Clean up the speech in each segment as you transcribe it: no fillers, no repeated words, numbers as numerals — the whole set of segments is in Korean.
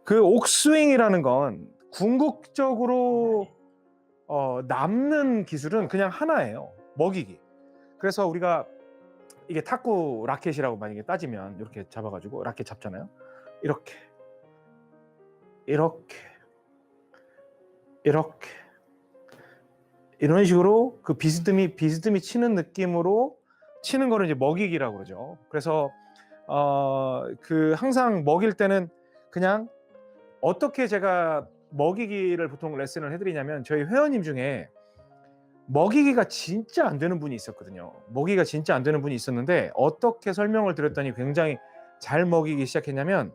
그 옥스윙이라는 건 궁극적으로 남는 기술은 그냥 하나예요. 먹이기. 그래서 우리가 이게 탁구 라켓이라고 만약에 따지면 이렇게 잡아가지고 라켓 잡잖아요. 이렇게 이렇게 이렇게 이런 식으로 그 비스듬히 치는 느낌으로 치는 거를 이제 먹이기라고 그러죠. 그래서 그 항상 먹일 때는 그냥 어떻게 제가 먹이기를 보통 레슨을 해드리냐면, 저희 회원님 중에 먹이기가 진짜 안 되는 분이 있었거든요. 먹이기가 진짜 안 되는 분이 있었는데 어떻게 설명을 드렸더니 굉장히 잘 먹이기 시작했냐면,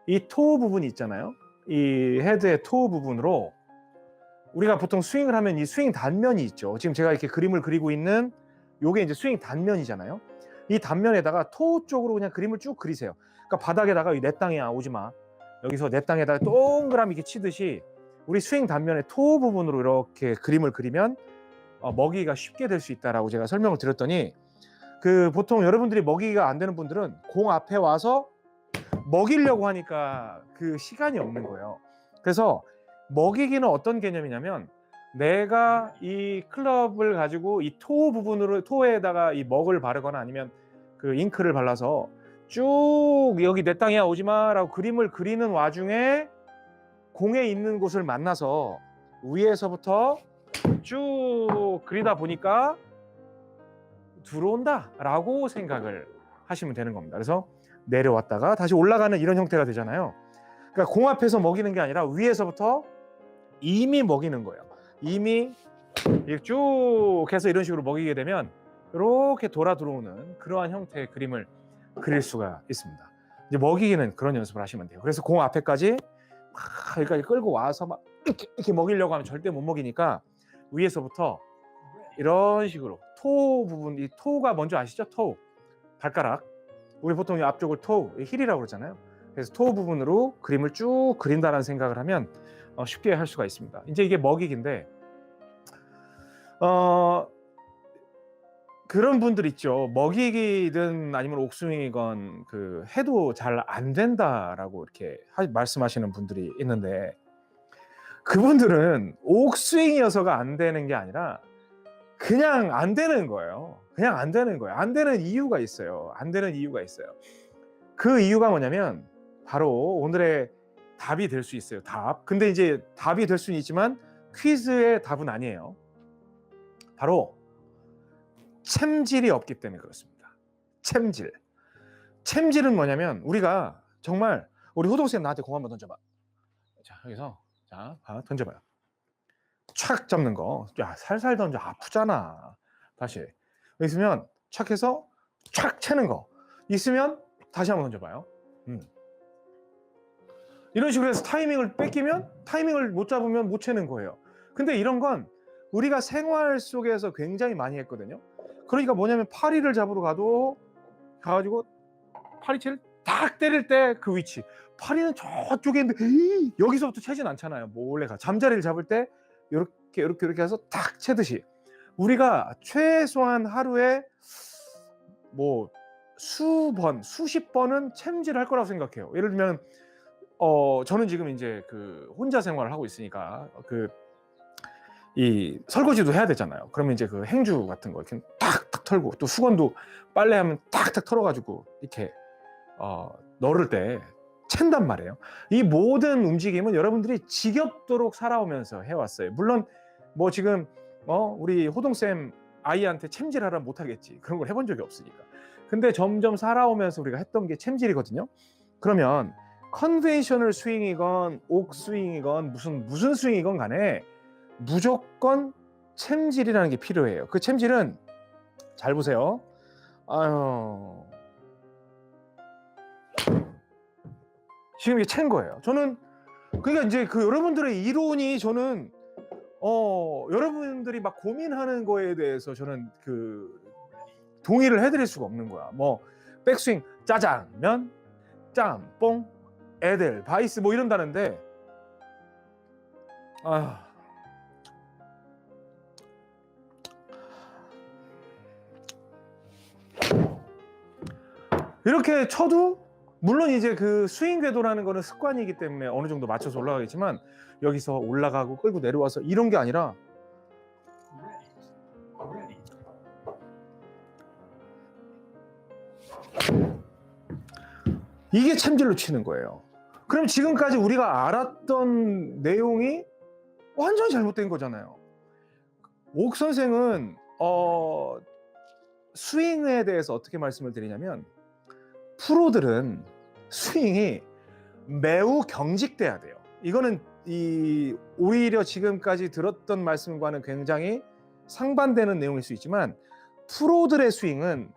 이 토 부분이 있잖아요. 이 헤드의 토 부분으로 우리가 보통 스윙을 하면 이 스윙 단면이 있죠. 지금 제가 이렇게 그림을 그리고 있는 요게 이제 스윙 단면이잖아요. 이 단면에다가 토 쪽으로 그냥 그림을 쭉 그리세요. 그러니까 바닥에다가 내 땅이야 오지 마. 여기서 내 땅에다가 동그라미 이렇게 치듯이 우리 스윙 단면의 토 부분으로 이렇게 그림을 그리면 먹이기가 쉽게 될 수 있다라고 제가 설명을 드렸더니, 그 보통 여러분들이 먹이기가 안 되는 분들은 공 앞에 와서 먹이려고 하니까 그 시간이 없는 거예요. 그래서 먹이기는 어떤 개념이냐면, 내가 이 클럽을 가지고 이 토 부분으로 토에다가 이 먹을 바르거나 아니면 그 잉크를 발라서 쭉 여기 내 땅이야 오지마라고 그림을 그리는 와중에 공에 있는 곳을 만나서 위에서부터 쭉 그리다 보니까 들어온다 라고 생각을 하시면 되는 겁니다. 그래서 내려왔다가 다시 올라가는 이런 형태가 되잖아요. 그러니까 공 앞에서 먹이는 게 아니라 위에서부터 이미 먹이는 거예요. 이미 쭉 해서 이런 식으로 먹이게 되면 이렇게 돌아 들어오는 그러한 형태의 그림을 그릴 수가 있습니다. 이제 먹이기는 그런 연습을 하시면 돼요. 그래서 공 앞에까지 막 여기까지 끌고 와서 막 이렇게 먹이려고 하면 절대 못 먹이니까 위에서부터 이런 식으로 토 부분, 이 토가 뭔지 아시죠? 토, 발가락. 우리 보통 이 앞쪽을 토, 힐이라고 그러잖아요. 그래서 토 부분으로 그림을 쭉 그린다는 생각을 하면 쉽게 할 수가 있습니다. 이제 이게 먹이기인데, 그런 분들 있죠. 먹이기든 아니면 옥스윙이건 그 해도 잘 안 된다라고 이렇게 말씀하시는 분들이 있는데, 그분들은 옥스윙이어서가 안 되는 게 아니라 그냥 안 되는 거예요. 그냥 안 되는 거예요. 안 되는 이유가 있어요. 안 되는 이유가 있어요. 그 이유가 뭐냐면 바로 오늘의 답이 될 수 있어요. 답. 근데 이제 답이 될 수는 있지만 퀴즈의 답은 아니에요. 바로 챔질이 없기 때문에 그렇습니다. 챔질. 챔질은 뭐냐면, 우리가 정말, 우리 호동쌤 나한테 공 한번 던져봐. 자, 여기서 자, 던져봐요. 착 잡는 거. 야, 살살 던져. 아프잖아. 다시. 여기 있으면 착 해서 착 채는 거. 있으면 다시 한번 던져봐요. 이런 식으로 해서 타이밍을 뺏기면, 타이밍을 못 잡으면 못 채는 거예요. 근데 이런 건 우리가 생활 속에서 굉장히 많이 했거든요. 그러니까 뭐냐면, 파리를 잡으러 가가지고 파리채를 딱 때릴 때 그 위치, 파리는 저쪽에 있는데 여기서부터 채진 않잖아요. 몰래 가 잠자리를 잡을 때 이렇게 해서 딱 채듯이, 우리가 최소한 하루에 뭐 수십 번은 챔질을 할 거라고 생각해요. 예를 들면 저는 지금 이제 그 혼자 생활을 하고 있으니까 이 설거지도 해야 되잖아요. 그러면 이제 그 행주 같은 거 이렇게 탁탁 털고, 또 수건도 빨래하면 탁탁 털어가지고 이렇게 널을 때 챈단 말이에요. 이 모든 움직임은 여러분들이 지겹도록 살아오면서 해왔어요. 물론 뭐 지금 우리 호동쌤 아이한테 챔질하라 못하겠지. 그런 걸 해본 적이 없으니까. 근데 점점 살아오면서 우리가 했던 게 챔질이거든요. 그러면 컨벤셔널 스윙이건 옥스윙이건 무슨 스윙이건 간에 무조건 챔질이라는 게 필요해요. 그 챔질은 잘 보세요. 지금 이게 챈 거예요. 저는 그러니까 이제 그 여러분들의 이론이, 저는 여러분들이 막 고민하는 거에 대해서 저는 그 동의를 해드릴 수가 없는 거야. 뭐 백스윙 짜장면, 짬뽕, 에델, 바이스 뭐 이런다는데, 이렇게 쳐도 물론 이제 그 스윙 궤도라는 거는 습관이기 때문에 어느 정도 맞춰서 올라가겠지만 여기서 올라가고 끌고 내려와서 이런 게 아니라 이게 챔질로 치는 거예요. 그럼 지금까지 우리가 알았던 내용이 완전히 잘못된 거잖아요. 옥 선생은 스윙에 대해서 어떻게 말씀을 드리냐면 프로들은 스윙이 매우 경직돼야 돼요. 이거는 오히려 지금까지 들었던 말씀과는 굉장히 상반되는 내용일 수 있지만 프로들의 스윙은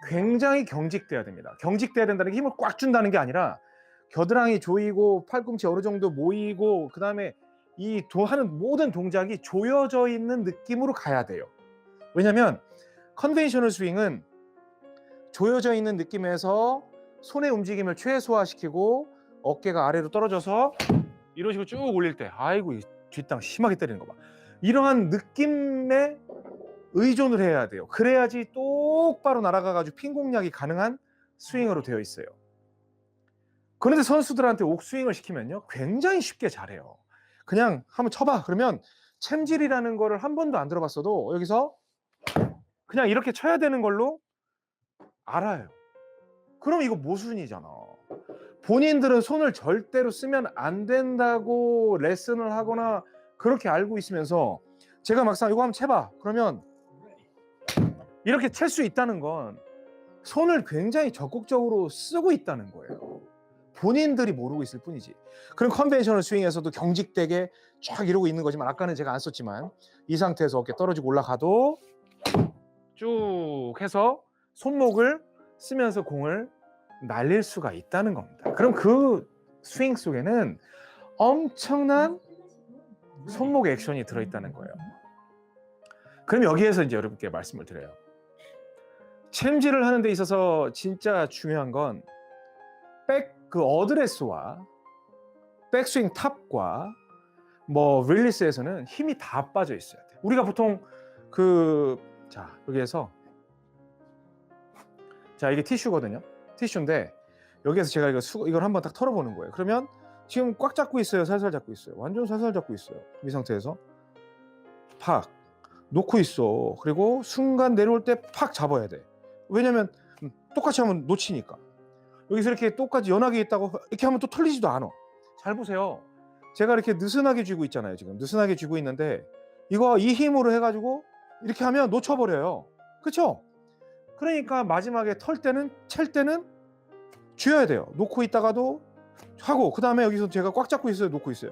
굉장히 경직돼야 됩니다. 경직돼야 된다는 게 힘을 꽉 준다는 게 아니라 겨드랑이 조이고 팔꿈치 어느 정도 모이고 그 다음에 하는 모든 동작이 조여져 있는 느낌으로 가야 돼요. 왜냐하면 컨벤셔널 스윙은 조여져 있는 느낌에서 손의 움직임을 최소화시키고 어깨가 아래로 떨어져서 이런 식으로 쭉 올릴 때 아이고 뒷땅 심하게 때리는 거 봐. 이러한 느낌에 의존을 해야 돼요. 그래야지 똑바로 날아가가지고 핀 공략이 가능한 스윙으로 되어 있어요. 그런데 선수들한테 옥스윙을 시키면요 굉장히 쉽게 잘해요. 그냥 한번 쳐봐 그러면 챔질이라는 거를 한 번도 안 들어봤어도 여기서 그냥 이렇게 쳐야 되는 걸로 알아요. 그럼 이거 모순이잖아. 본인들은 손을 절대로 쓰면 안 된다고 레슨을 하거나 그렇게 알고 있으면서 제가 막상 이거 한번 쳐봐 그러면 이렇게 칠 수 있다는 건 손을 굉장히 적극적으로 쓰고 있다는 거예요. 본인들이 모르고 있을 뿐이지. 그럼 컨벤셔널 스윙에서도 경직되게 쫙 이러고 있는 거지만 아까는 제가 안 썼지만 이 상태에서 어깨 떨어지고 올라가도 쭉 해서 손목을 쓰면서 공을 날릴 수가 있다는 겁니다. 그럼 그 스윙 속에는 엄청난 손목 액션이 들어있다는 거예요. 그럼 여기에서 이제 여러분께 말씀을 드려요. 챔질을 하는 데 있어서 진짜 중요한 건 어드레스와 백스윙 탑과 릴리스에서는 힘이 다 빠져 있어야 돼. 우리가 보통 여기에서 이게 티슈거든요. 티슈인데 여기에서 제가 이걸 한번 딱 털어보는 거예요. 그러면 지금 꽉 잡고 있어요? 살살 잡고 있어요? 완전 살살 잡고 있어요. 이 상태에서 팍 놓고 있어. 그리고 순간 내려올 때 팍 잡아야 돼. 왜냐면 똑같이 하면 놓치니까. 여기서 이렇게 똑같이 연하게 있다고 이렇게 하면 또 털리지도 않아. 잘 보세요. 제가 이렇게 느슨하게 쥐고 있잖아요. 지금 느슨하게 쥐고 있는데 이 힘으로 해가지고 이렇게 하면 놓쳐버려요. 그렇죠? 그러니까 마지막에 찰 때는 쥐어야 돼요. 놓고 있다가도 하고 그 다음에 여기서 제가 꽉 잡고 있어요. 놓고 있어요.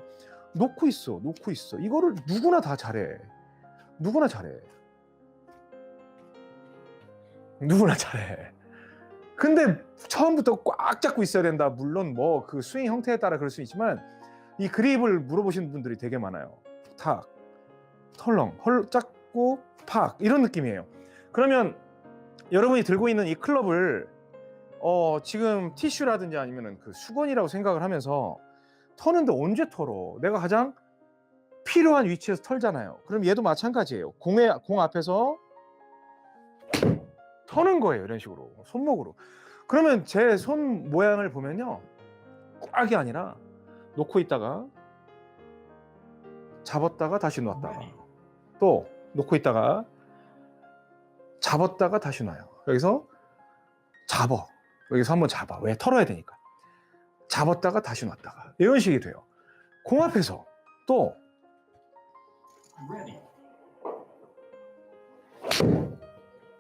놓고 있어. 이거를 누구나 다 잘해. 누구나 잘해. 근데 처음부터 꽉 잡고 있어야 된다. 물론 그 스윙 형태에 따라 그럴 수 있지만 이 그립을 물어보시는 분들이 되게 많아요. 탁, 털렁, 잡고 팍 이런 느낌이에요. 그러면 여러분이 들고 있는 이 클럽을 지금 티슈라든지 아니면 그 수건이라고 생각을 하면서 터는데 언제 털어? 내가 가장 필요한 위치에서 털잖아요. 그럼 얘도 마찬가지예요. 공 앞에서 터는 거예요. 이런 식으로 손목으로. 그러면 제 손 모양을 보면요 꽉이 아니라 놓고 있다가 잡았다가 다시 놨다가 또 놓고 있다가 잡았다가 다시 놔요. 여기서 잡아. 여기서 한번 잡아. 왜? 털어야 되니까. 잡았다가 다시 놨다가 이런 식이 돼요. 공 앞에서 또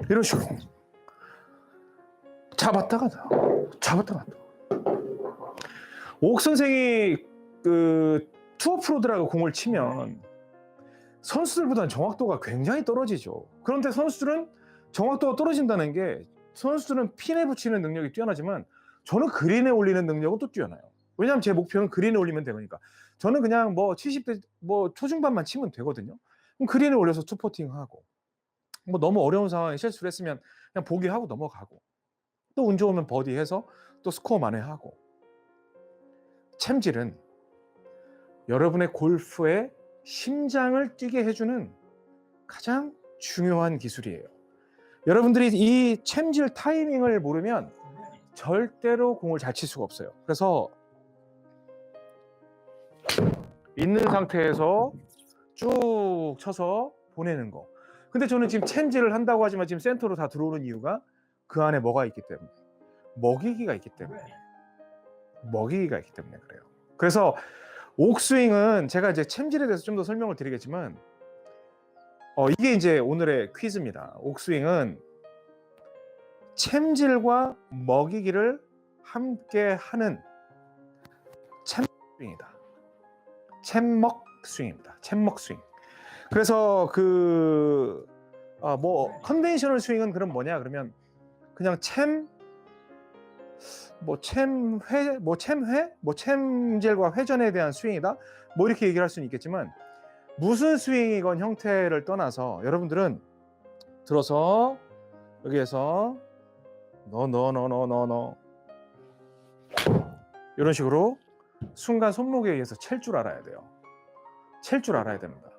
이런 식으로 잡았다가 놨다가. 옥 선생이 투어 프로들하고 공을 치면 선수들보다는 정확도가 굉장히 떨어지죠. 그런데 선수들은 정확도가 떨어진다는 게 선수들은 핀에 붙이는 능력이 뛰어나지만 저는 그린에 올리는 능력은 또 뛰어나요. 왜냐하면 제 목표는 그린에 올리면 되니까. 저는 그냥 70대 초중반만 치면 되거든요. 그럼 그린에 올려서 투퍼팅하고 너무 어려운 상황에 실수를 했으면 그냥 보기하고 넘어가고 또 운 좋으면 버디해서 또 스코어 만회하고. 챔질은 여러분의 골프의 심장을 뛰게 해주는 가장 중요한 기술이에요. 여러분들이 이 챔질 타이밍을 모르면 절대로 공을 잘 칠 수가 없어요. 그래서 있는 상태에서 쭉 쳐서 보내는 거. 근데 저는 지금 챔질을 한다고 하지만 지금 센터로 다 들어오는 이유가 그 안에 뭐가 있기 때문에, 먹이기가 있기 때문에, 먹이기가 있기 때문에 그래요. 그래서 옥스윙은 제가 이제 챔질에 대해서 좀 더 설명을 드리겠지만, 이게 이제 오늘의 퀴즈입니다. 옥스윙은 챔질과 먹이기를 함께 하는 챔스윙이다. 챔먹 스윙입니다. 챔먹 스윙. 그래서 컨벤셔널 스윙은 그럼 뭐냐? 그러면 그냥 챔질과 회전에 대한 스윙이다. 뭐 이렇게 얘기를 할 수는 있겠지만, 무슨 스윙이건 형태를 떠나서 여러분들은 들어서 여기에서 너 이런 식으로 순간 손목에 의해서 챌 줄 알아야 돼요. 챌 줄 알아야 됩니다.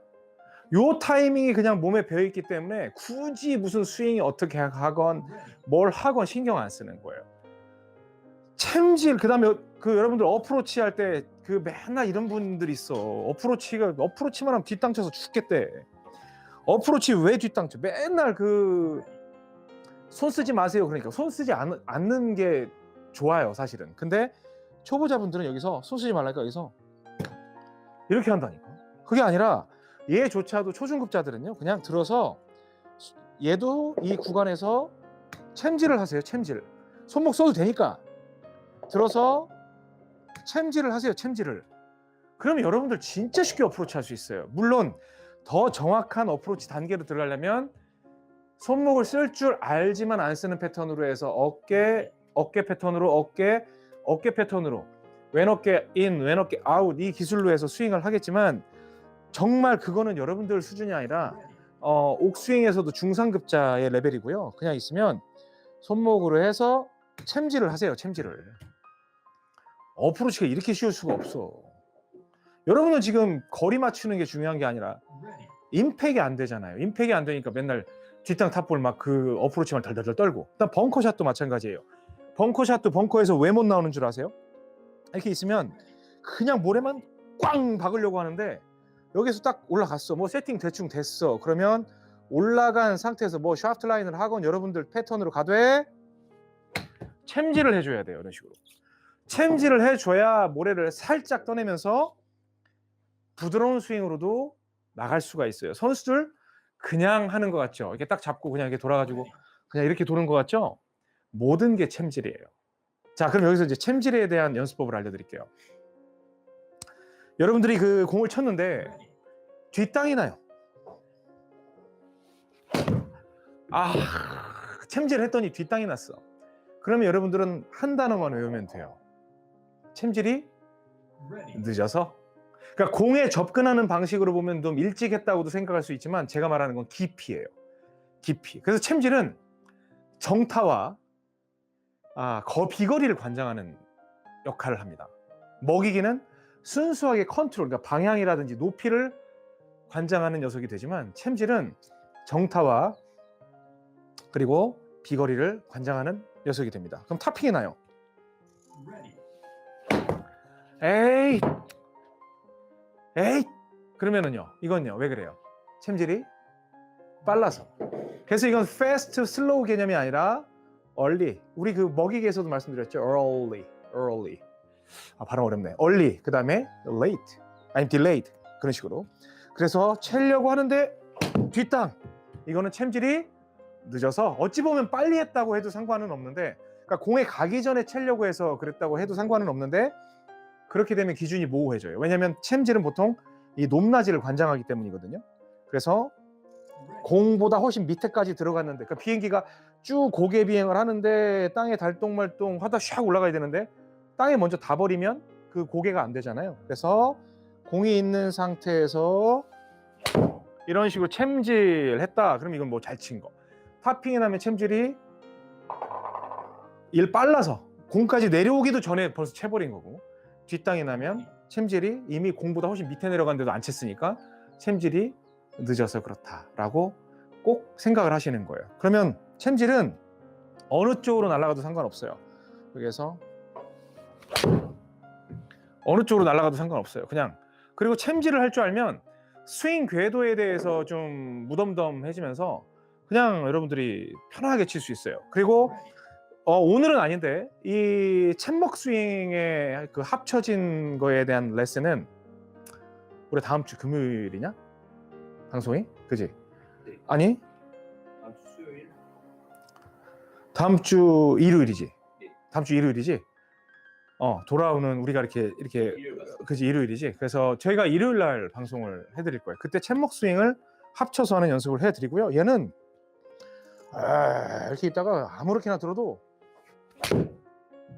요 타이밍이 그냥 몸에 배어있기 때문에 굳이 무슨 스윙이 어떻게 하건 뭘 하건 신경 안 쓰는 거예요. 챔질, 그 다음에 여러분들 어프로치 할 때 맨날 이런 분들 있어. 어프로치만 하면 뒷땅 쳐서 죽겠대. 어프로치 왜 뒷땅 쳐? 맨날 손 쓰지 마세요. 그러니까 손 쓰지 않는 게 좋아요, 사실은. 근데 초보자분들은 여기서 손 쓰지 말라니까 여기서 이렇게 한다니까. 그게 아니라 얘조차도 초중급자들은요, 그냥 들어서 얘도 이 구간에서 챔질을 하세요. 챔질. 손목 써도 되니까 들어서 챔질을 하세요. 챔질을. 그러면 여러분들 진짜 쉽게 어프로치 할 수 있어요. 물론 더 정확한 어프로치 단계로 들어가려면 손목을 쓸 줄 알지만 안 쓰는 패턴으로 해서 어깨 패턴으로, 어깨 패턴으로, 왼어깨 인, 왼어깨 아웃, 이 기술로 해서 스윙을 하겠지만, 정말 그거는 여러분들 수준이 아니라 옥스윙에서도 중상급자의 레벨이고요. 그냥 있으면 손목으로 해서 챔질을 하세요. 챔질을. 어프로치가 이렇게 쉬울 수가 없어. 여러분은 지금 거리 맞추는 게 중요한 게 아니라 임팩이 안 되잖아요. 임팩이 안 되니까 맨날 뒷땅 탑볼 막 어프로치만 덜덜덜 떨고. 일단 벙커샷도 마찬가지예요. 벙커샷도 벙커에서 왜 못 나오는 줄 아세요? 이렇게 있으면 그냥 모래만 꽝 박으려고 하는데, 여기서 딱 올라갔어. 세팅 대충 됐어. 그러면 올라간 상태에서 샤프트 라인을 하건 여러분들 패턴으로 가되 챔질을 해줘야 돼요. 이런 식으로. 챔질을 해줘야 모래를 살짝 떠내면서 부드러운 스윙으로도 나갈 수가 있어요. 선수들 그냥 하는 것 같죠? 이렇게 딱 잡고 그냥 이렇게 돌아가지고 그냥 이렇게 도는 것 같죠? 모든 게 챔질이에요. 자, 그럼 여기서 이제 챔질에 대한 연습법을 알려드릴게요. 여러분들이 공을 쳤는데 뒷땅이 나요. 챔질을 했더니 뒷땅이 났어. 그러면 여러분들은 한 단어만 외우면 돼요. 챔질이 늦어서. 그러니까 공에 접근하는 방식으로 보면 좀 일찍 했다고도 생각할 수 있지만, 제가 말하는 건 깊이예요. 깊이. 그래서 챔질은 정타와 비거리를 관장하는 역할을 합니다. 먹이기는 순수하게 컨트롤, 그러니까 방향이라든지 높이를 관장하는 녀석이 되지만, 챔질은 정타와 그리고 비거리를 관장하는 녀석이 됩니다. 그럼 탑핑이 나요. 에이 그러면은요, 이건요 왜 그래요? 챔질이 빨라서. 그래서 이건 fast, slow 개념이 아니라 early. 우리 먹이기에서도 말씀드렸죠. early. 발음 어렵네. early, 그 다음에 late, 아니면 delayed, 그런 식으로. 그래서 채려고 하는데 뒷땅. 이거는 챔질이 늦어서, 어찌 보면 빨리 했다고 해도 상관은 없는데, 그러니까 공에 가기 전에 채려고 해서 그랬다고 해도 상관은 없는데, 그렇게 되면 기준이 모호해져요. 왜냐하면 챔질은 보통 이 높낮이를 관장하기 때문이거든요. 그래서 공보다 훨씬 밑에까지 들어갔는데, 그러니까 비행기가 쭉 고개 비행을 하는데 땅에 달동말동 하다 샥 올라가야 되는데, 땅에 먼저 다 버리면 그 고개가 안 되잖아요. 그래서 공이 있는 상태에서 이런 식으로 챔질 했다. 그럼 이건 잘 친 거. 탑핑이 나면 챔질이 빨라서 공까지 내려오기도 전에 벌써 채버린 거고, 뒷땅이 나면 챔질이 이미 공보다 훨씬 밑에 내려갔는데도 안 쳤으니까 챔질이 늦어서 그렇다라고 꼭 생각을 하시는 거예요. 그러면 챔질은 어느 쪽으로 날아가도 상관없어요. 여기에서 어느 쪽으로 날아가도 상관없어요. 그냥. 그리고 챔질을 할 줄 알면 스윙 궤도에 대해서 좀 무덤덤해지면서 그냥 여러분들이 편하게 칠 수 있어요. 그리고 오늘은 아닌데 이 챔먹 스윙의 그 합쳐진 거에 대한 레슨은 우리 다음 주 금요일이냐? 방송이? 그지? 네. 아니? 다음 주 수요일? 다음 주 일요일이지? 네. 다음 주 일요일이지? 돌아오는 우리가 이렇게 일요일 맞습니다. 그지 일요일이지. 그래서 저희가 일요일 날 방송을 해드릴 거예요. 그때 챔먹 스윙을 합쳐서 하는 연습을 해드리고요. 얘는 이렇게 있다가 아무렇게나 들어도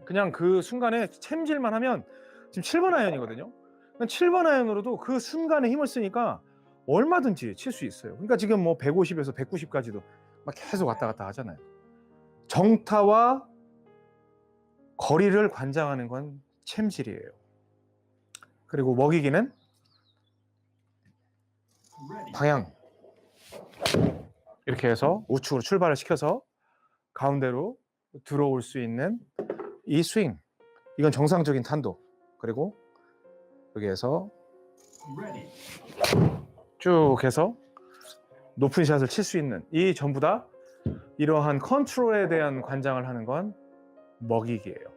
그냥 그 순간에 챔질만 하면 지금 7번 아이언이거든요. 7번 아이언으로도 그 순간에 힘을 쓰니까 얼마든지 칠 수 있어요. 그러니까 지금 뭐 150에서 190까지도 막 계속 왔다 갔다 하잖아요. 정타와 거리를 관장하는 건 챔질이에요. 그리고 먹이기는 방향 이렇게 해서 우측으로 출발을 시켜서 가운데로 들어올 수 있는 이 스윙, 이건 정상적인 탄도. 그리고 여기에서 쭉 해서 높은 샷을 칠 수 있는 이 전부 다 이러한 컨트롤에 대한 관장을 하는 건 먹이기예요.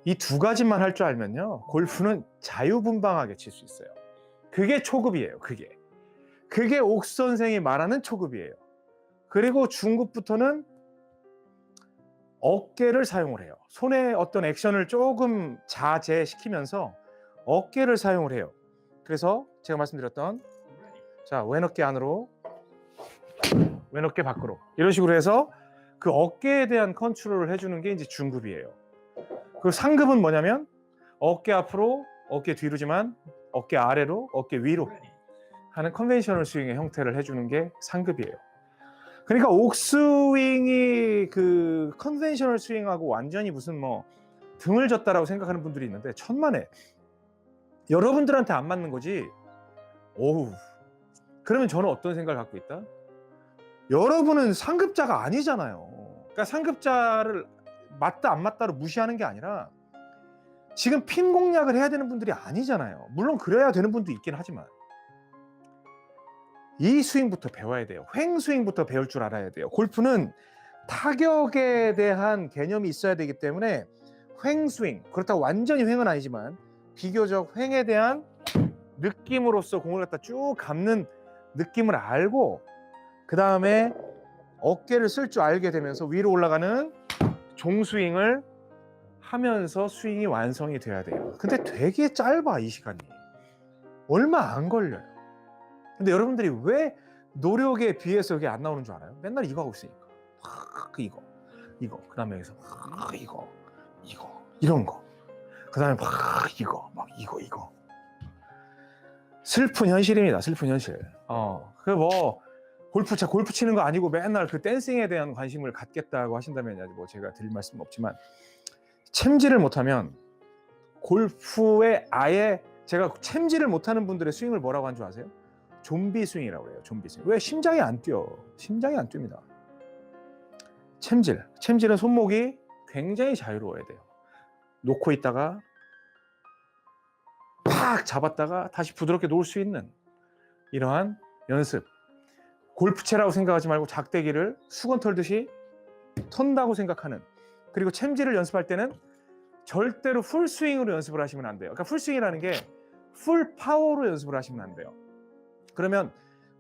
이 두 가지만 할 줄 알면요, 골프는 자유분방하게 칠 수 있어요. 그게 초급이에요. 그게 옥 선생이 말하는 초급이에요. 그리고 중급부터는 어깨를 사용을 해요. 손에 어떤 액션을 조금 자제시키면서 어깨를 사용을 해요. 그래서 제가 말씀드렸던 자, 왼 어깨 안으로, 왼 어깨 밖으로 이런 식으로 해서 그 어깨에 대한 컨트롤을 해주는 게 이제 중급이에요. 그 상급은 뭐냐면 어깨 앞으로, 어깨 뒤로지만 어깨 아래로, 어깨 위로 하는 컨벤셔널 스윙의 형태를 해주는 게 상급이에요. 그러니까 옥스윙이 그 컨벤셔널 스윙하고 완전히 무슨 뭐 등을 졌다라고 생각하는 분들이 있는데 천만에 여러분들한테 안 맞는 거지. 오우. 그러면 저는 어떤 생각을 갖고 있다? 여러분은 상급자가 아니잖아요. 그러니까 상급자를 맞다 안 맞다로 무시하는 게 아니라 지금 핀 공략을 해야 되는 분들이 아니잖아요. 물론 그래야 되는 분도 있긴 하지만 이 스윙부터 배워야 돼요. 횡 스윙부터 배울 줄 알아야 돼요. 골프는 타격에 대한 개념이 있어야 되기 때문에 횡 스윙, 그렇다고 완전히 횡은 아니지만 비교적 횡에 대한 느낌으로서 공을 갖다 쭉 감는 느낌을 알고 그 다음에 어깨를 쓸 줄 알게 되면서 위로 올라가는 종스윙을 하면서 스윙이 완성이 돼야 돼요. 근데 되게 짧아, 이 시간이. 얼마 안 걸려요. 근데 여러분들이 왜 노력에 비해서 여기 안 나오는 줄 알아요? 맨날 이거 하고 있으니까. 이거. 그 다음에 여기서 이거. 이런 거. 그 다음에 이거. 슬픈 현실입니다. 슬픈 현실. 골프 치는 거 아니고 맨날 그 댄싱에 대한 관심을 갖겠다고 하신다면 뭐 제가 드릴 말씀은 없지만 챔질을 못하면 골프에 아예 제가 챔질을 못하는 분들의 스윙을 뭐라고 하는 줄 아세요? 좀비 스윙이라고 해요. 좀비 스윙. 왜? 심장이 안 뛰어. 심장이 안 뜁니다. 챔질은 손목이 굉장히 자유로워야 돼요. 놓고 있다가 팍 잡았다가 다시 부드럽게 놓을 수 있는 이러한 연습. 골프채라고 생각하지 말고 작대기를 수건 털듯이 턴다고 생각하는. 그리고 챔질을 연습할 때는 절대로 풀스윙으로 연습을 하시면 안 돼요. 그러니까 풀스윙이라는 게 풀파워로 연습을 하시면 안 돼요. 그러면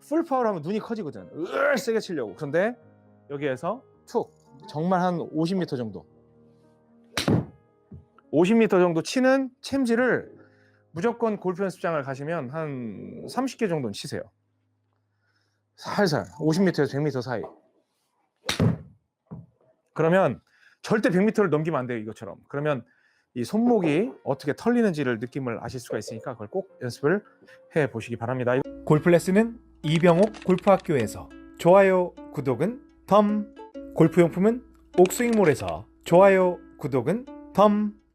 풀파워로 하면 눈이 커지거든. 세게 치려고. 그런데 여기에서 툭 정말 한 50m 정도 50m 정도 치는 챔질을 무조건 골프 연습장을 가시면 한 30개 정도는 치세요. 살살 50m에서 100m 사이. 그러면 절대 100m를 넘기면 안 돼요. 이것처럼. 그러면 이 손목이 어떻게 털리는지를 느낌을 아실 수가 있으니까 그걸 꼭 연습을 해보시기 바랍니다. 골프 레슨은 이병옥 골프학교에서. 좋아요, 구독은 덤. 골프용품은 옥스윙몰에서. 좋아요, 구독은 덤.